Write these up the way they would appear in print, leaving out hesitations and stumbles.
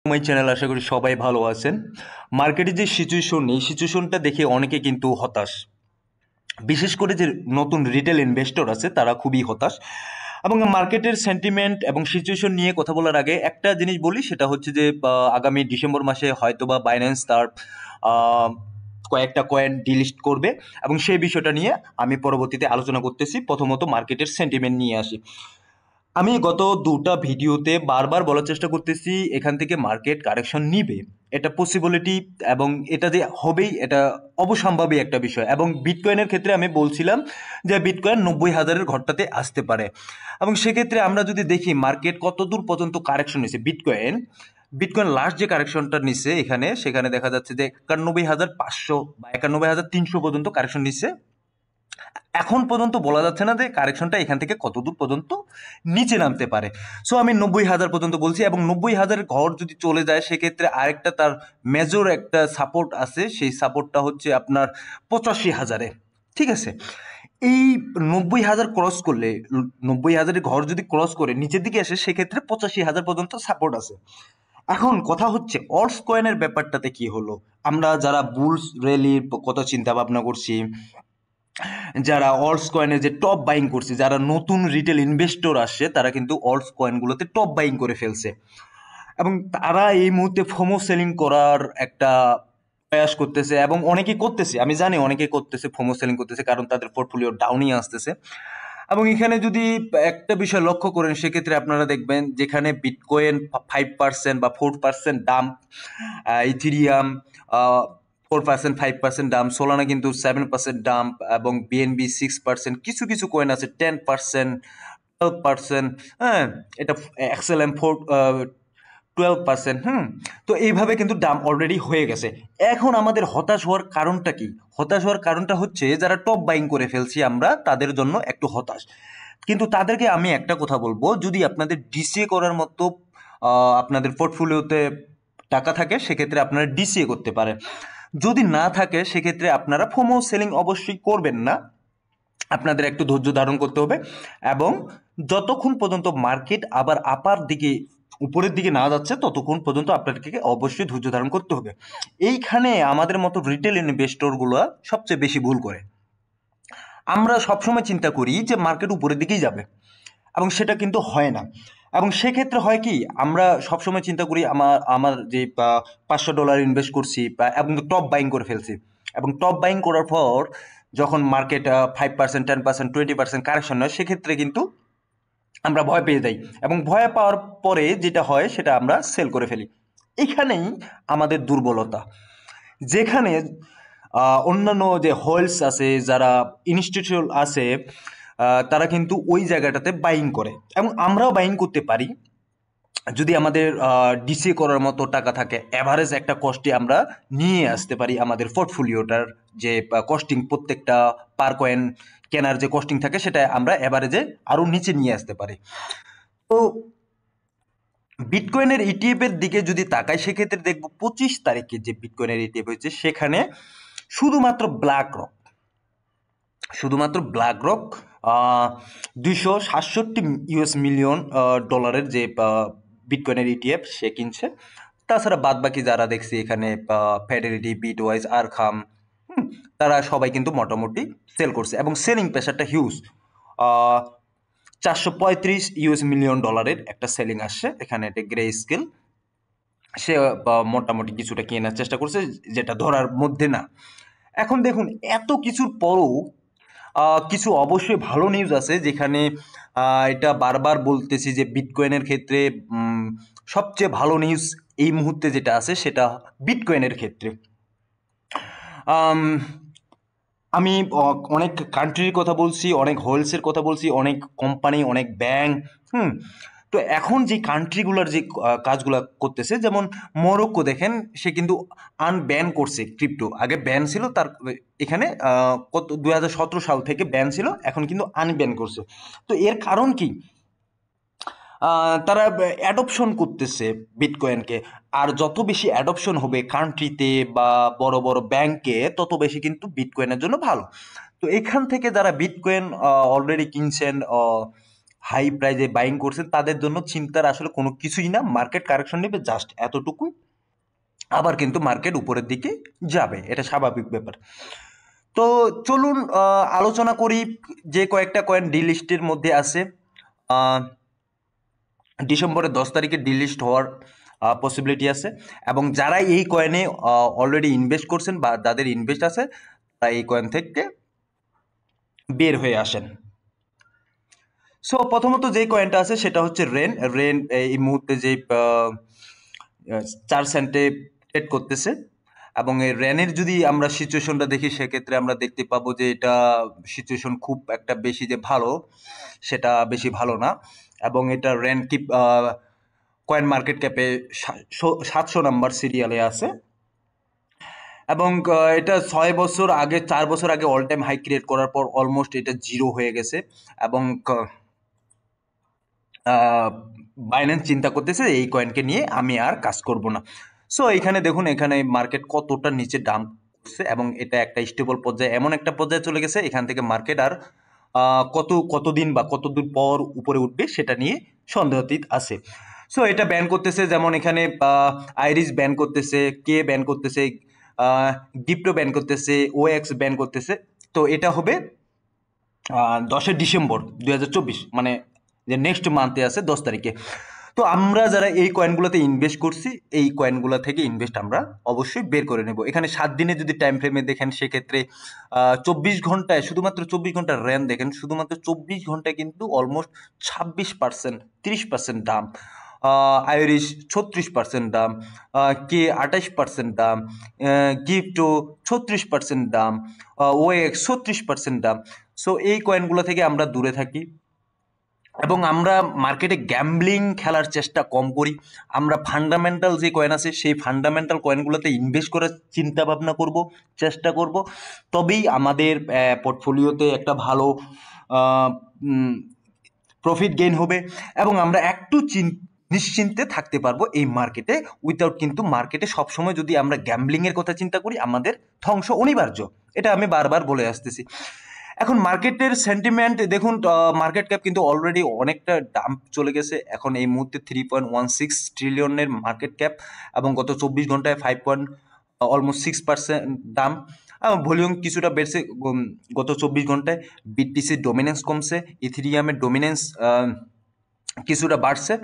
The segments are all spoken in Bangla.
মাই চ্যানেল আশা করি সবাই ভালো আছেন। মার্কেটের যে সিচুয়েশন এই সিচুয়েশনটা দেখে অনেকে কিন্তু হতাশ। বিশেষ করে যে নতুন রিটেল ইনভেস্টর আছে তারা খুবই হতাশ। এবং মার্কেটের সেন্টিমেন্ট এবং সিচুয়েশন নিয়ে কথা বলার আগে একটা জিনিস বলি, সেটা হচ্ছে যে আগামী ডিসেম্বর মাসে হয়তোবা বাইন্যান্স তার আহ, কয়েকটা কয়েন ডিলিস্ট করবে এবং সেই বিষয়টা নিয়ে আমি পরবর্তীতে আলোচনা করতেছি। প্রথমত মার্কেটের সেন্টিমেন্ট নিয়ে আসি। আমি গত দুটা ভিডিওতে বারবার বলার চেষ্টা করতেছি এখান থেকে মার্কেট কারেকশন নিবে, এটা পসিবিলিটি এবং এটা যে হবেই এটা অবসম্ভাবী একটা বিষয়। এবং বিটকয়েনের ক্ষেত্রে আমি বলছিলাম যে বিটকয়েন 90,000-এর ঘরটাতে আসতে পারে। এবং সেক্ষেত্রে আমরা যদি দেখি মার্কেট কত দূর পর্যন্ত কারেকশন নিয়েছে, বিটকয়েন বিটকয়েন লাস্ট যে কারেকশনটা নিচ্ছে সেখানে দেখা যাচ্ছে যে 91,500 বা 91,300 পর্যন্ত কারেকশন নিচ্ছে। এখন পর্যন্ত বলা যাচ্ছে না যে কারেকশনটা এখান থেকে কতদূর পর্যন্ত নিচে নামতে পারে। সো আমি 90,000 পর্যন্ত বলছি, এবং 90,000 ঘর যদি চলে যায় সেক্ষেত্রে আরেকটা তার মেজর একটা সাপোর্ট আছে, সেই সাপোর্টটা হচ্ছে আপনার 85,000-এ। ঠিক আছে, এই 90,000 ক্রস করলে, 90,000-এর ঘর যদি ক্রস করে নিচের দিকে আসে সেক্ষেত্রে 85,000 পর্যন্ত সাপোর্ট আছে। এখন কথা হচ্ছে অল্টস কয়েনের ব্যাপারটাতে কি হলো। আমরা যারা বুলস র্যালির কথা চিন্তা ভাবনা করছি, যারা অল্টস কয়েনের যে টপ বাইং করছে, যারা নতুন রিটেল ইনভেস্টর আসছে তারা কিন্তু অল্টস কয়েনগুলোতে টপ বাইং করে ফেলছে। এবং তারা এই মুহূর্তে ফোমো সেলিং করার একটা প্রয়াস করতেছে, এবং অনেকেই করতেছে, আমি জানি অনেকেই করতেছে, ফোমো সেলিং করতেছে, কারণ তাদের পোর্টফোলিও ডাউনই আসতেছে। এবং এখানে যদি একটা বিষয় লক্ষ্য করেন সেক্ষেত্রে আপনারা দেখবেন যেখানে বিটকয়েন 5% বা 4% দাম, ইথিরিয়াম 4% 5% দাম, সোলানা কিন্তু 7% দাম, এবং বিএনবি 6%, কিছু কিছু কয়েন আছে 10%, 12%। হ্যাঁ, এটা এক্সএলএম 12%। তো এইভাবে কিন্তু দাম অলরেডি হয়ে গেছে। এখন আমাদের হতাশ হওয়ার কারণটা কি? হতাশ হওয়ার কারণটা হচ্ছে যারা টপ বাইং করে ফেলছি আমরা তাদের জন্য একটু হতাশ। কিন্তু তাদেরকে আমি একটা কথা বলবো, যদি আপনাদের ডিসিএ করার মতো আপনাদের পোর্টফোলিওতে টাকা থাকে সেক্ষেত্রে আপনারা ডিসিএ করতে পারেন। যদি না থাকে সেক্ষেত্রে আপনারা ফোমো সেলিং অবশ্যই করবেন না, আপনাদের একটু ধৈর্য ধারণ করতে হবে। এবং যতক্ষণ পর্যন্ত মার্কেট আবার আপার দিকে, উপরের দিকে না যাচ্ছে ততক্ষণ পর্যন্ত আপনাদেরকে অবশ্যই ধৈর্য ধারণ করতে হবে। এইখানে আমাদের মতো রিটেল ইনভেস্টরগুলো সবচেয়ে বেশি ভুল করে। আমরা সবসময় চিন্তা করি যে মার্কেট উপরের দিকেই যাবে, এবং সেটা কিন্তু হয় না। এবং সেক্ষেত্রে হয় কি, আমরা সবসময় চিন্তা করি আমার আমার যে $500 ইনভেস্ট করছি এবং টপ বাইং করে ফেলছি, এবং টপ বাইং করার পর যখন মার্কেট 5%, 10%, 20% কারেকশন হয় সেক্ষেত্রে কিন্তু আমরা ভয় পেয়ে যাই, এবং ভয় পাওয়ার পরে যেটা হয় সেটা আমরা সেল করে ফেলি। এখানেই আমাদের দুর্বলতা। যেখানে অন্যান্য যে হোলস আছে, যারা ইনস্টিটিউট আছে, তারা কিন্তু ওই জায়গাটাতে বাইং করে, এবং আমরাও বাইং করতে পারি যদি আমাদের ডিসিএ করার মতো টাকা থাকে। অ্যাভারেজ একটা কস্টে আমরা নিয়ে আসতে পারি আমাদের পোর্টফোলিওটার যে কস্টিং, প্রত্যেকটা পার কয়েন কেনার যে কস্টিং থাকে সেটা আমরা অ্যাভারেজে আরও নিচে নিয়ে আসতে পারি। তো বিটকয়েনের ইটিএফ এর দিকে যদি তাকাই সেক্ষেত্রে দেখবো 25 তারিখে যে বিটকয়েনের ইটিএফ হয়েছে সেখানে শুধুমাত্র ব্ল্যাক রক 267 মিলিয়ন ডলারের যে বিটকয়েনের ইটিএফ সে কিনছে। তাছাড়া বাদ বাকি যারা দেখছি এখানে ফেডারিটি, বিটওয়াইজ, আরখাম, তারা সবাই কিন্তু মোটামুটি সেল করছে, এবং সেলিং প্রেশারটা হিউজ। 435 মিলিয়ন ডলারের একটা সেলিং আসছে এখানে। একটা গ্রে স্কেল, সে মোটামুটি কিছুটা কেনার চেষ্টা করছে, যেটা ধরার মধ্যে না। এখন দেখুন, এত কিছুর পরও কিছু অবশ্যই ভালো নিউজ আছে, যেখানে এটা বারবার বলতেছি যে বিটকয়েনের ক্ষেত্রে সবচেয়ে ভালো নিউজ এই মুহূর্তে যেটা আছে সেটা বিটকয়েনের ক্ষেত্রে। আমি অনেক কান্ট্রির কথা বলছি, অনেক হোলসের কথা বলছি, অনেক কোম্পানি, অনেক ব্যাংক। তো এখন যে কান্ট্রিগুলোর যে কাজগুলো করতেছে, যেমন মরক্কো দেখেন, সে কিন্তু আনব্যান করছে ক্রিপ্টো। আগে ব্যান ছিল, তার এখানে কত 2017 সাল থেকে ব্যান ছিল, এখন কিন্তু আনব্যান করছে। তো এর কারণ কি? তারা অ্যাডপশন করতেছে বিটকয়েনকে। আর যত বেশি অ্যাডপশন হবে কান্ট্রিতে বা বড় বড় ব্যাংকে, তত বেশি কিন্তু বিটকয়েনের জন্য ভালো। তো এখান থেকে যারা বিটকয়েন অলরেডি কিনছেন, হাই প্রাইজে বাইং করছেন তাদের জন্য চিন্তার আসলে কোনো কিছুই না, মার্কেট কারেকশন নেবে জাস্ট এতটুকুই, আবার কিন্তু মার্কেট উপরের দিকে যাবে, এটা স্বাভাবিক ব্যাপার। তো চলুন আলোচনা করি যে কয়েকটা কয়েন ডিলিস্টের মধ্যে আছে। ডিসেম্বরের 10 তারিখে ডিলিস্ট হওয়ার পসিবিলিটি আছে, এবং যারা এই কয়েনে অলরেডি ইনভেস্ট করছেন বা যাদের ইনভেস্ট আছে তারা এই কয়েন থেকে বের হয়ে আসেন। সো প্রথমত যে কয়েনটা আছে সেটা হচ্ছে রেন। রেন এই মুহূর্তে যে 4 সেন্টে ট্রেড করতেছে, এবং এই রেনের যদি আমরা সিচুয়েশনটা দেখি সেক্ষেত্রে আমরা দেখতে পাবো যে এটা সিচুয়েশন খুব একটা বেশি যে ভালো সেটা বেশি ভালো না, এবং এটা রেন কি কয়েন মার্কেট ক্যাপে 700 নাম্বার সিরিয়ালে আছে, এবং এটা 6 বছর আগে 4 বছর আগে অল টাইম হাই ক্রিয়েট করার পর অলমোস্ট এটা জিরো হয়ে গেছে, এবং বাইন্যান্স চিন্তা করতেছে এই কয়েনকে নিয়ে আমি আর কাজ করব না। সো এখানে দেখুন এখানে মার্কেট কতটা নিচে ডাম্প করছে, এবং এটা একটা স্টেবল পর্যায়ে, এমন একটা পর্যায়ে চলে গেছে এখান থেকে মার্কেট আর কতদিন বা কতদূর পর উপরে উঠবে সেটা নিয়ে সন্দেহাতীত আছে। সো এটা ব্যান করতেছে, যেমন এখানে আইরিস ব্যান করতেছে, কে ব্যান করতেছে, গিপ্টো ব্যান করতেছে, ওএক্স ব্যান করতেছে। তো এটা হবে 10 ডিসেম্বর 2024, মানে যে নেক্সট মান্থে আছে 10 তারিখে। তো আমরা যারা এই কয়েনগুলোতে ইনভেস্ট করছি এই কয়েনগুলো থেকে ইনভেস্ট আমরা অবশ্যই বের করে নেব। এখানে 7 দিনে যদি টাইম ফ্রেমে দেখেন সেক্ষেত্রে 24 ঘন্টায়, শুধুমাত্র 24 ঘন্টার র্যান দেখেন, শুধুমাত্র 24 ঘন্টায় কিন্তু অলমোস্ট 26%, 30% দাম, আইরিশ 36% দাম, কে 28% দাম, গিফটো 36% দাম, ওএক্স 36% দাম। সো এই কয়েনগুলো থেকে আমরা দূরে থাকি, এবং আমরা মার্কেটে গ্যাম্বলিং খেলার চেষ্টা কম করি। আমরা ফান্ডামেন্টাল যে কয়েন আছে সেই ফান্ডামেন্টাল কয়েনগুলোতে ইনভেস্ট করার চিন্তা ভাবনা করব, চেষ্টা করব, তবেই আমাদের পোর্টফোলিওতে একটা ভালো প্রফিট গেইন হবে, এবং আমরা একটু নিশ্চিন্তে থাকতে পারবো এই মার্কেটে। উইথাউট কিন্তু মার্কেটে সবসময় যদি আমরা গ্যাম্বলিংয়ের কথা চিন্তা করি আমাদের ধ্বংস অনিবার্য, এটা আমি বারবার বলে আসতেছি। এখন মার্কেটের সেন্টিমেন্ট দেখুন, মার্কেট ক্যাপ কিন্তু অলরেডি অনেকটা ডাম্প চলে গেছে, এখন এই মুহূর্তে 3.16 ট্রিলিয়নের মার্কেট ক্যাপ, এবং গত 24 ঘন্টায় অলমোস্ট 6% দাম, ভলিউম কিছুটা বেড়েছে। গত 24 ঘন্টায় বিটিসির ডোমিনেন্স কমছে, ইথেরিয়ামের ডোমিনেন্স কিছুটা বাড়ছে।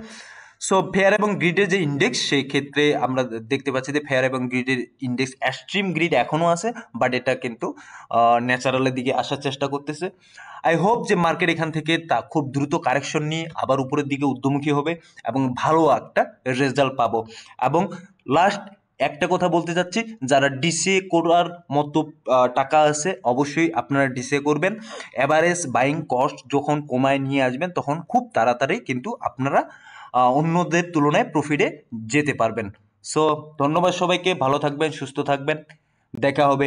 সো ফেয়ার এবং গ্রিডের যে ইন্ডেক্স সেই ক্ষেত্রে আমরা দেখতে পাচ্ছি যে ফেয়ার এবং গ্রিডের ইন্ডেক্স এক্সট্রিম গ্রিড এখনও আছে, বাট এটা কিন্তু ন্যাচারালের দিকে আসার চেষ্টা করতেছে। আই হোপ যে মার্কেট এখান থেকে তা খুব দ্রুত কারেকশন নিয়ে আবার উপরের দিকে ঊর্ধ্বমুখী হবে এবং ভালো একটা রেজাল্ট পাবো। এবং লাস্ট একটা কথা বলতে চাচ্ছি, যারা ডিসিএ করার মতো টাকা আছে অবশ্যই আপনারা ডিসিএ করবেন। অ্যাভারেজ বাইং কস্ট যখন কমায় নিয়ে আসবেন তখন খুব তাড়াতাড়ি কিন্তু আপনারা অন্যদের তুলনায় প্রফিটে যেতে পারবেন। সো ধন্যবাদ সবাইকে, ভালো থাকবেন, সুস্থ থাকবেন, দেখা হবে।